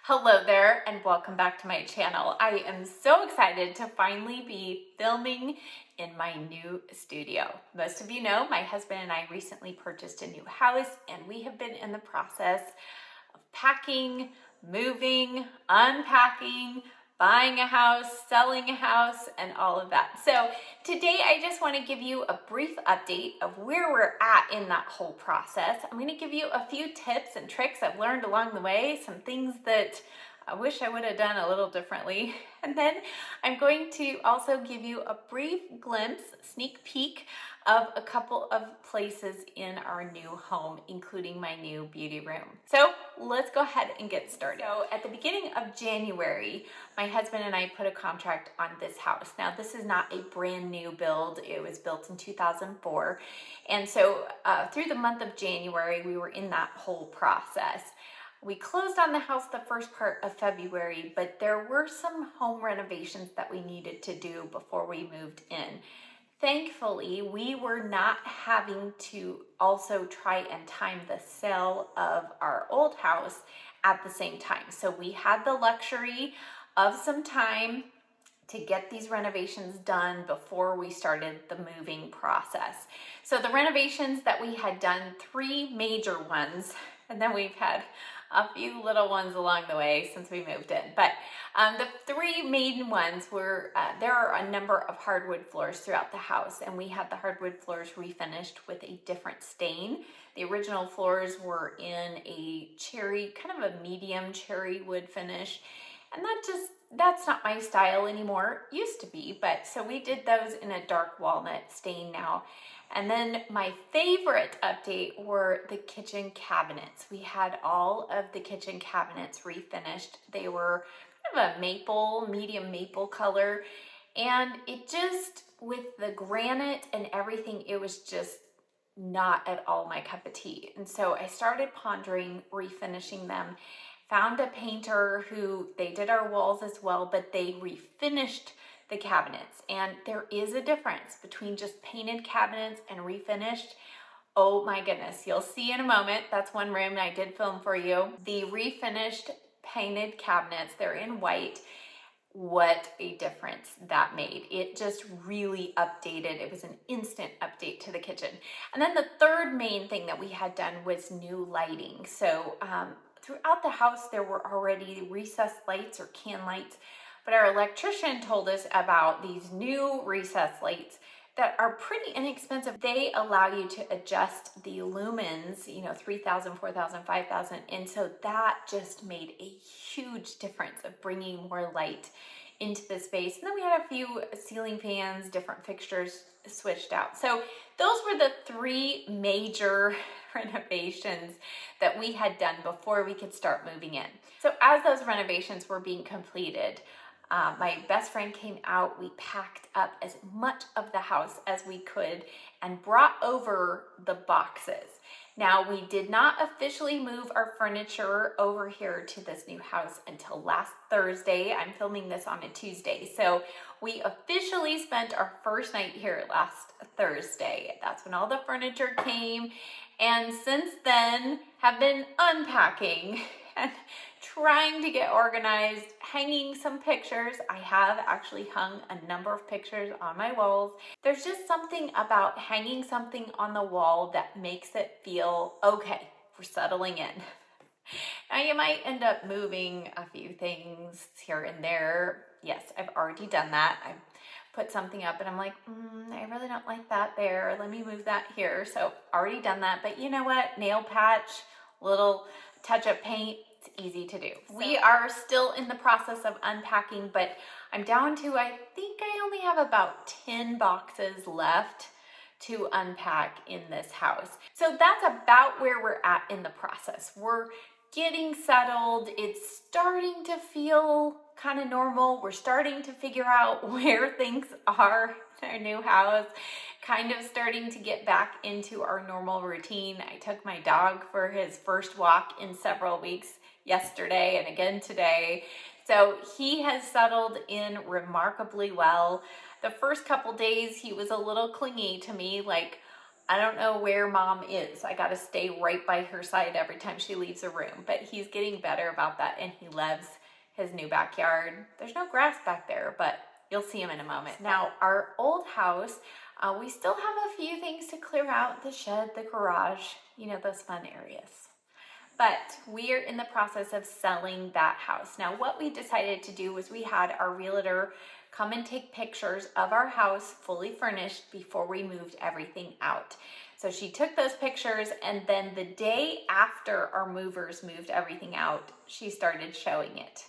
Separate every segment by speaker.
Speaker 1: Hello there and welcome back to my channel. I am so excited to finally be filming in my new studio. Most of you know my husband and I recently purchased a new house and we have been in the process of packing, moving, unpacking, buying a house, selling a house, and all of that. So today I just want to give you a brief update of where we're at in that whole process. I'm going to give you a few tips and tricks I've learned along the way, some things that I wish I would have done a little differently. And then I'm going to also give you a brief glimpse, sneak peek of a couple of places in our new home, including my new beauty room. So let's go ahead and get started. So at the beginning of January, my husband and I put a contract on this house. Now this is not a brand new build. It was built in 2004. And so through the month of January, we were in that whole process. We closed on the house the first part of February, but there were some home renovations that we needed to do before we moved in. Thankfully, we were not having to also try and time the sale of our old house at the same time. So we had the luxury of some time to get these renovations done before we started the moving process. So the renovations that we had done, 3 major ones, and then we've had a few little ones along the way since we moved in. But the 3 main ones were, there are a number of hardwood floors throughout the house, and we had the hardwood floors refinished with a different stain. The original floors were in a cherry, kind of a medium cherry wood finish, and that's not my style anymore. It used to be, but so we did those in a dark walnut stain now. And then my favorite update were the kitchen cabinets. We had all of the kitchen cabinets refinished. They were kind of a maple, medium maple color. And it just, with the granite and everything, it was just not at all my cup of tea. And so I started pondering refinishing them. Found a painter who, they did our walls as well, but they refinished the cabinets. And there is a difference between just painted cabinets and refinished. Oh my goodness, you'll see in a moment. That's one room I did film for you. The refinished painted cabinets, they're in white. What a difference that made. It just really updated. It was an instant update to the kitchen. And then the third main thing that we had done was new lighting. So throughout the house, there were already recessed lights or can lights, but our electrician told us about these new recessed lights that are pretty inexpensive. They allow you to adjust the lumens, 3,000, 4,000, 5,000. And so that just made a huge difference of bringing more light into the space. And then we had a few ceiling fans, different fixtures switched out. So those were the 3 major renovations that we had done before we could start moving in. So as those renovations were being completed, my best friend came out. We packed up as much of the house as we could and brought over the boxes. Now, we did not officially move our furniture over here to this new house until last Thursday. I'm filming this on a Tuesday. So we officially spent our first night here last Thursday. That's when all the furniture came. And since then, have been unpacking and trying to get organized, hanging some pictures. I have actually hung a number of pictures on my walls. There's just something about hanging something on the wall that makes it feel, okay, we're settling in. Now you might end up moving a few things here and there. Yes, I've already done that. I put something up and I'm like, I really don't like that there. Let me move that here. So already done that, but you know what? Nail patch, little touch-up paint, it's easy to do. So we are still in the process of unpacking, but I'm down to, I think I only have about 10 boxes left to unpack in this house. So that's about where we're at in the process. We're getting settled. It's starting to feel kind of normal. We're starting to figure out where things are in our new house, kind of starting to get back into our normal routine. I took my dog for his first walk in several weeks yesterday and again today. So he has settled in remarkably well. The first couple days he was a little clingy to me, like, I don't know where mom is. I got to stay right by her side every time she leaves a room, but he's getting better about that, and he loves his new backyard. There's no grass back there, but you'll see him in a moment. Now, our old house, we still have a few things to clear out: the shed, the garage, you know, those fun areas. But we are in the process of selling that house. Now, what we decided to do was we had our realtor come and take pictures of our house fully furnished before we moved everything out. So she took those pictures, and then the day after our movers moved everything out, she started showing it.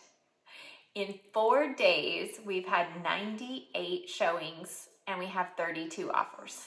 Speaker 1: In 4 days, we've had 98 showings and we have 32 offers.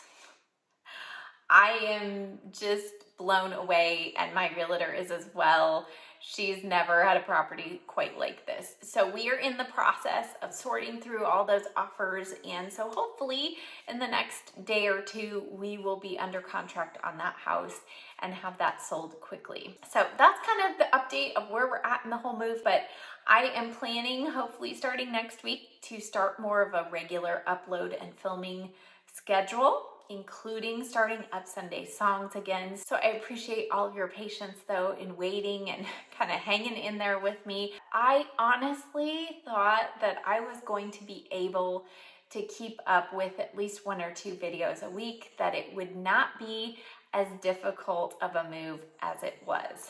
Speaker 1: I am just blown away, and my realtor is as well. She's never had a property quite like this. So we are in the process of sorting through all those offers, and so hopefully in the next day or two, we will be under contract on that house and have that sold quickly. So that's kind of the update of where we're at in the whole move, but I am planning, hopefully starting next week, to start more of a regular upload and filming schedule, including starting up Sunday songs again. So I appreciate all of your patience though in waiting and kind of hanging in there with me. I honestly thought that I was going to be able to keep up with at least 1 or 2 videos a week, that it would not be as difficult of a move as it was.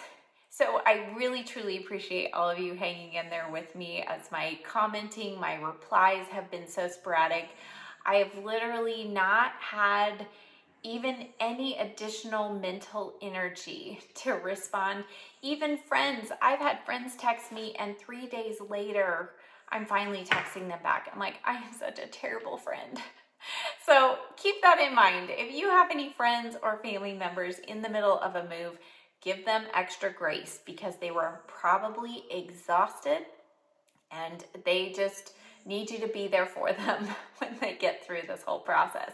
Speaker 1: So I really truly appreciate all of you hanging in there with me, as my commenting, my replies have been so sporadic. I have literally not had even any additional mental energy to respond. Even friends, I've had friends text me, and 3 days later, I'm finally texting them back. I'm like, I am such a terrible friend. So keep that in mind. If you have any friends or family members in the middle of a move, give them extra grace, because they were probably exhausted and they just need you to be there for them when they get through this whole process.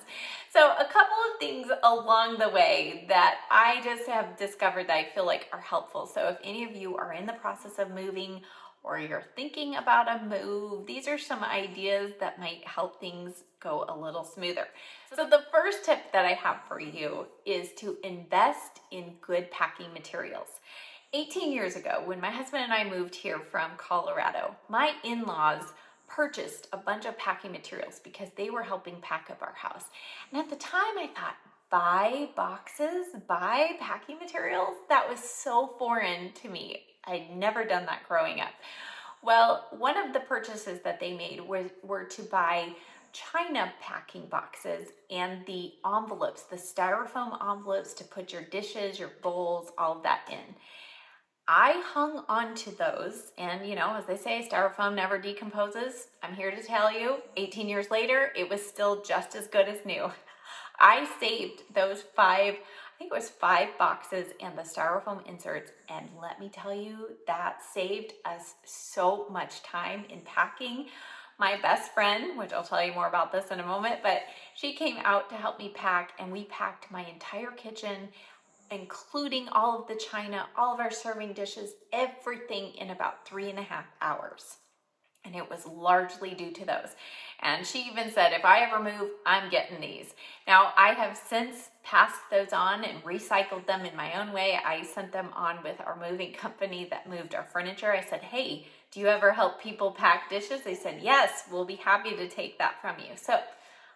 Speaker 1: So a couple of things along the way that I just have discovered that I feel like are helpful. So if any of you are in the process of moving, or you're thinking about a move, these are some ideas that might help things go a little smoother. So the first tip that I have for you is to invest in good packing materials. 18 years ago, when my husband and I moved here from Colorado, my in-laws purchased a bunch of packing materials because they were helping pack up our house. And at the time I thought, buy boxes, buy packing materials? That was so foreign to me. I'd never done that growing up. Well, one of the purchases that they made were to buy China packing boxes and the envelopes, the styrofoam envelopes to put your dishes, your bowls, all of that in. I hung on to those, and you know, as they say, styrofoam never decomposes. I'm here to tell you, 18 years later, it was still just as good as new. I saved those 5 boxes and the styrofoam inserts, and let me tell you, that saved us so much time in packing. My best friend, which I'll tell you more about this in a moment, but she came out to help me pack, and we packed my entire kitchen, including all of the china, all of our serving dishes, everything in about 3.5 hours. And it was largely due to those. And she even said, if I ever move, I'm getting these. Now, I have since passed those on and recycled them in my own way. I sent them on with our moving company that moved our furniture. I said, hey, do you ever help people pack dishes? They said, yes, we'll be happy to take that from you. So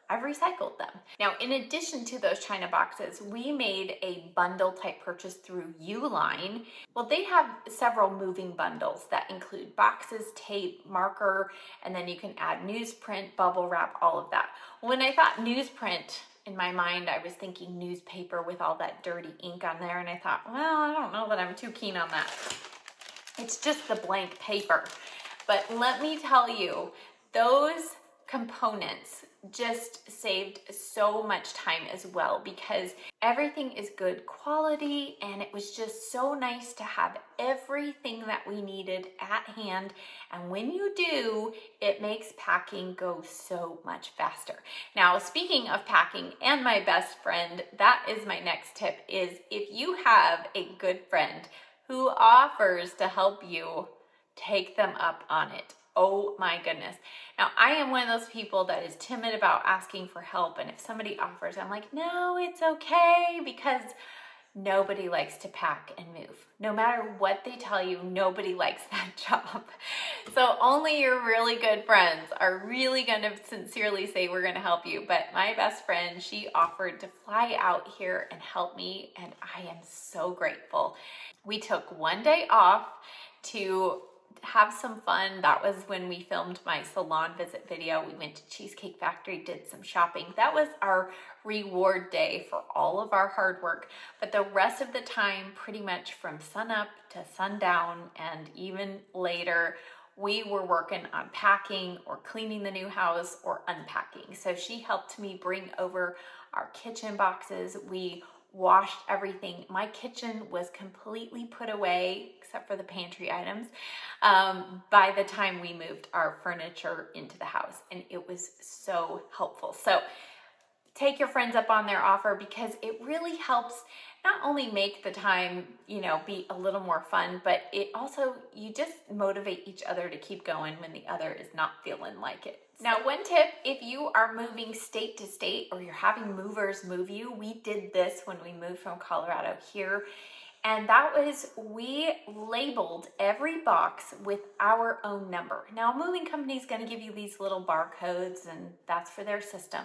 Speaker 1: I've recycled them. Now, in addition to those China boxes, we made a bundle type purchase through Uline. Well, they have several moving bundles that include boxes, tape, marker, and then you can add newsprint, bubble wrap, all of that. When I thought newsprint, in my mind, I was thinking newspaper with all that dirty ink on there, and I thought, well, I don't know that I'm too keen on that. It's just the blank paper. But let me tell you, those components just saved so much time as well, because everything is good quality, and it was just so nice to have everything that we needed at hand. And when you do, it makes packing go so much faster. Now, speaking of packing and my best friend, that is my next tip, is if you have a good friend who offers to help you, take them up on it. Oh my goodness. Now, I am one of those people that is timid about asking for help. And if somebody offers, I'm like, no, it's okay, because nobody likes to pack and move. No matter what they tell you, nobody likes that job. So only your really good friends are really going to sincerely say we're going to help you. But my best friend, she offered to fly out here and help me, and I am so grateful. We took one day off to have some fun. That was when we filmed my salon visit video. We went to Cheesecake Factory, did some shopping. That was our reward day for all of our hard work. But the rest of the time, pretty much from sunup to sundown and even later, we were working on packing or cleaning the new house or unpacking. So she helped me bring over our kitchen boxes. We washed everything. My kitchen was completely put away except for the pantry items by the time we moved our furniture into the house, and it was so helpful. So take your friends up on their offer, because it really helps not only make the time, be a little more fun, but it also, you just motivate each other to keep going when the other is not feeling like it. Now, one tip, if you are moving state to state or you're having movers move you, we did this when we moved from Colorado here. And that was, we labeled every box with our own number. Now, a moving company is going to give you these little barcodes, and that's for their system.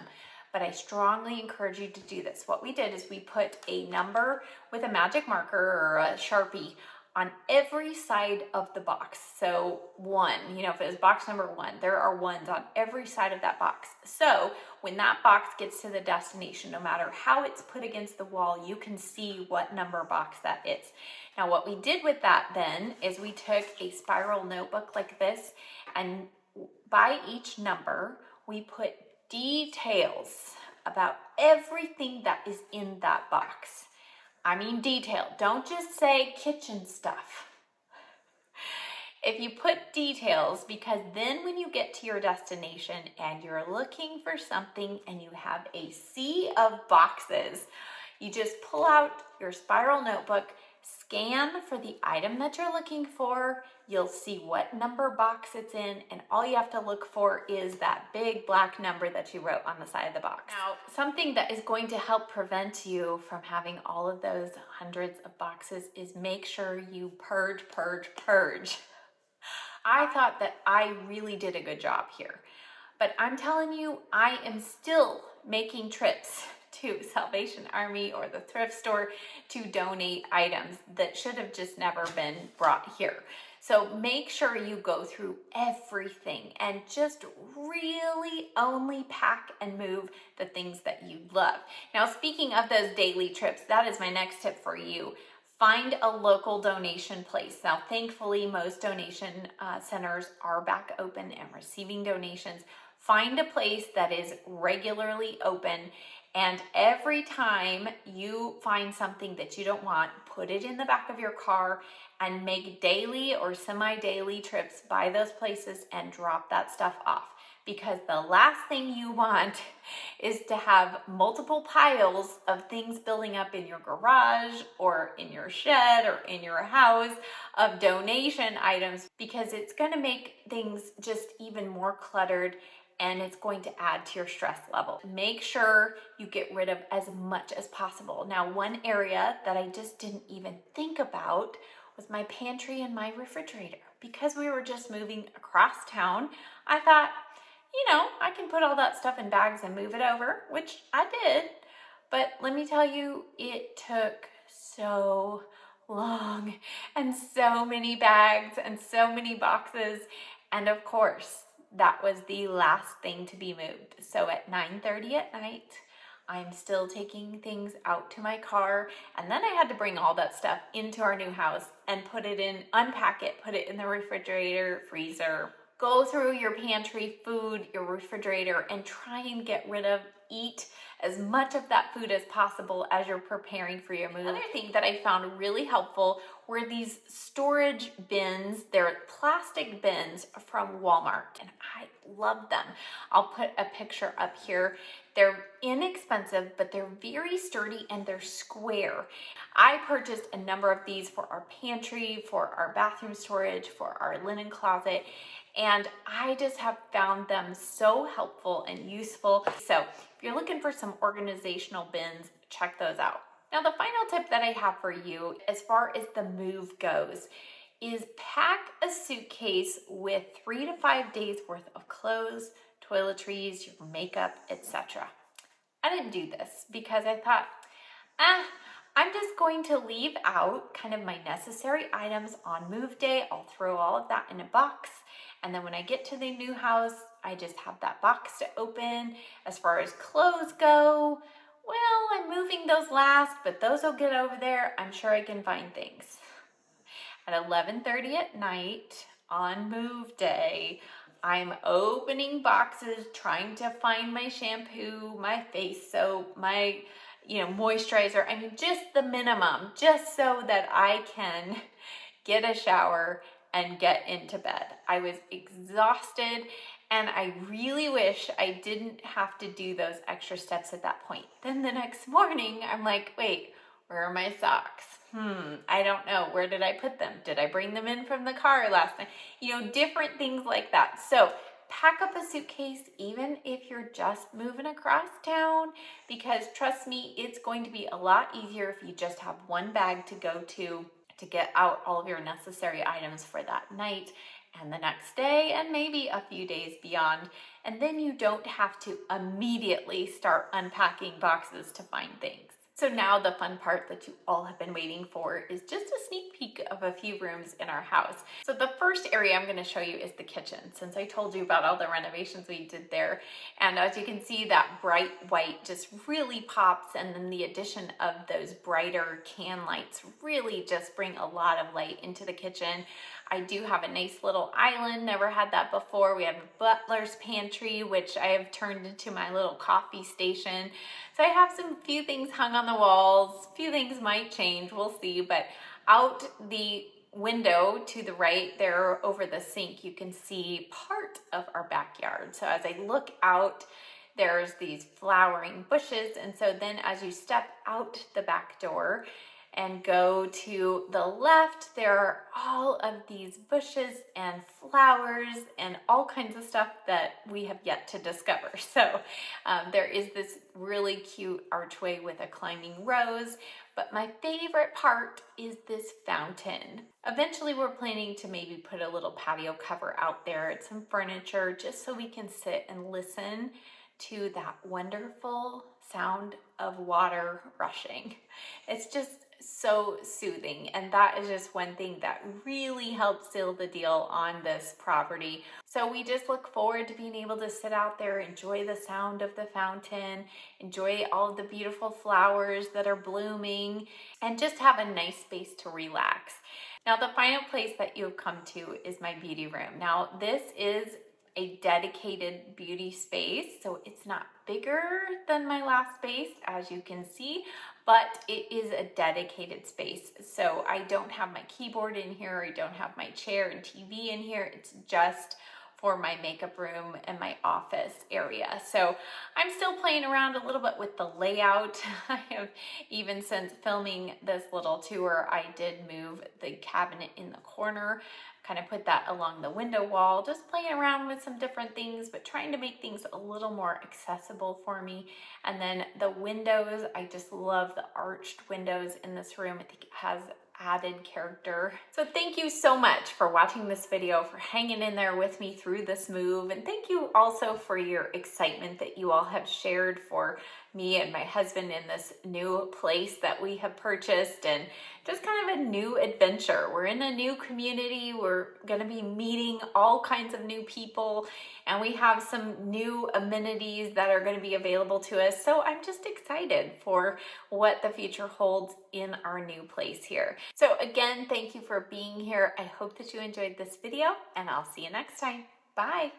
Speaker 1: But I strongly encourage you to do this. What we did is we put a number with a magic marker or a Sharpie on every side of the box. So 1, if it was box number 1, there are 1s on every side of that box. So when that box gets to the destination, no matter how it's put against the wall, you can see what number box that is. Now, what we did with that then is we took a spiral notebook like this, and by each number, we put details about everything that is in that box. I mean detail. Don't just say kitchen stuff. If you put details, because then when you get to your destination and you're looking for something and you have a sea of boxes, you just pull out your spiral notebook, scan for the item that you're looking for. You'll see what number box it's in, and all you have to look for is that big black number that you wrote on the side of the box. Now, something that is going to help prevent you from having all of those hundreds of boxes is make sure you purge. I thought that I really did a good job here, but I'm telling you, I am still making trips to Salvation Army or the thrift store to donate items that should have just never been brought here. So make sure you go through everything and just really only pack and move the things that you love. Now, speaking of those daily trips, that is my next tip for you. Find a local donation place. Now, thankfully, most donation centers are back open and receiving donations. Find a place that is regularly open, and every time you find something that you don't want, put it in the back of your car and make daily or semi-daily trips by those places and drop that stuff off. Because the last thing you want is to have multiple piles of things building up in your garage or in your shed or in your house of donation items, because it's going to make things just even more cluttered, and it's going to add to your stress level. Make sure you get rid of as much as possible. Now, one area that I just didn't even think about was my pantry and my refrigerator. Because we were just moving across town, I thought, I can put all that stuff in bags and move it over, which I did. But let me tell you, it took so long and so many bags and so many boxes. And of course, that was the last thing to be moved. So at 9:30 at night, I'm still taking things out to my car, and then I had to bring all that stuff into our new house and unpack it, put it in the refrigerator, freezer. Go through your pantry, food, your refrigerator, and try and get rid of eat as much of that food as possible as you're preparing for your move. Another thing that I found really helpful were these storage bins. They're plastic bins from Walmart, and I love them. I'll put a picture up here. They're inexpensive, but they're very sturdy and they're square. I purchased a number of these for our pantry, for our bathroom storage, for our linen closet, and I just have found them so helpful and useful. So if you're looking for some organizational bins, check those out. Now, the final tip that I have for you as far as the move goes is pack a suitcase with 3 to 5 days worth of clothes, toiletries, your makeup, etc. I didn't do this because I thought, I'm just going to leave out kind of my necessary items on move day. I'll throw all of that in a box. And then when I get to the new house, I just have that box to open. As far as clothes go, well, I'm moving those last, but those will get over there. I'm sure I can find things. At 11:30 at night on move day, I'm opening boxes, trying to find my shampoo, my face soap, my moisturizer. I mean, just the minimum, just so that I can get a shower and get into bed. I was exhausted, and I really wish I didn't have to do those extra steps at that point. Then the next morning, I'm like, wait, where are my socks? I don't know. Where did I put them? Did I bring them in from the car last night? Different things like that. So pack up a suitcase, even if you're just moving across town, because trust me, it's going to be a lot easier if you just have one bag to go to get out all of your necessary items for that night and the next day and maybe a few days beyond. And then you don't have to immediately start unpacking boxes to find things. So now the fun part that you all have been waiting for is just a sneak peek of a few rooms in our house. So the first area I'm going to show you is the kitchen, since I told you about all the renovations we did there. And as you can see, that bright white just really pops, and then the addition of those brighter can lights really just bring a lot of light into the kitchen. I do have a nice little island, never had that before. We have a butler's pantry, which I have turned into my little coffee station. So I have some few things hung on the walls. Few things might change, we'll see. But out the window to the right there over the sink, you can see part of our backyard. So as I look out, there's these flowering bushes. And so then as you step out the back door and go to the left, there are all of these bushes and flowers and all kinds of stuff that we have yet to discover. So there is this really cute archway with a climbing rose, but my favorite part is this fountain. Eventually we're planning to maybe put a little patio cover out there and some furniture just so we can sit and listen to that wonderful sound of water rushing. It's just so soothing, and that is just one thing that really helps seal the deal on this property. So we just look forward to being able to sit out there, enjoy the sound of the fountain, enjoy all of the beautiful flowers that are blooming, and just have a nice space to relax. Now, the final place that you've come to is my beauty room. Now, this is a dedicated beauty space, so it's not bigger than my last space, as you can see, but it is a dedicated space. So I don't have my keyboard in here, I don't have my chair and TV in here. It's just for my makeup room and my office area. So I'm still playing around a little bit with the layout. I have, even since filming this little tour, I did move the cabinet in the corner, kind of put that along the window wall, just playing around with some different things, but trying to make things a little more accessible for me. And then the windows, I just love the arched windows in this room. I think it has added character. So thank you so much for watching this video, for hanging in there with me through this move, and thank you also for your excitement that you all have shared for me and my husband in this new place that we have purchased, and just kind of a new adventure. We're in a new community, we're going to be meeting all kinds of new people, and we have some new amenities that are going to be available to us. So I'm just excited for what the future holds in our new place here. So again, thank you for being here. I hope that you enjoyed this video, and I'll see you next time. Bye.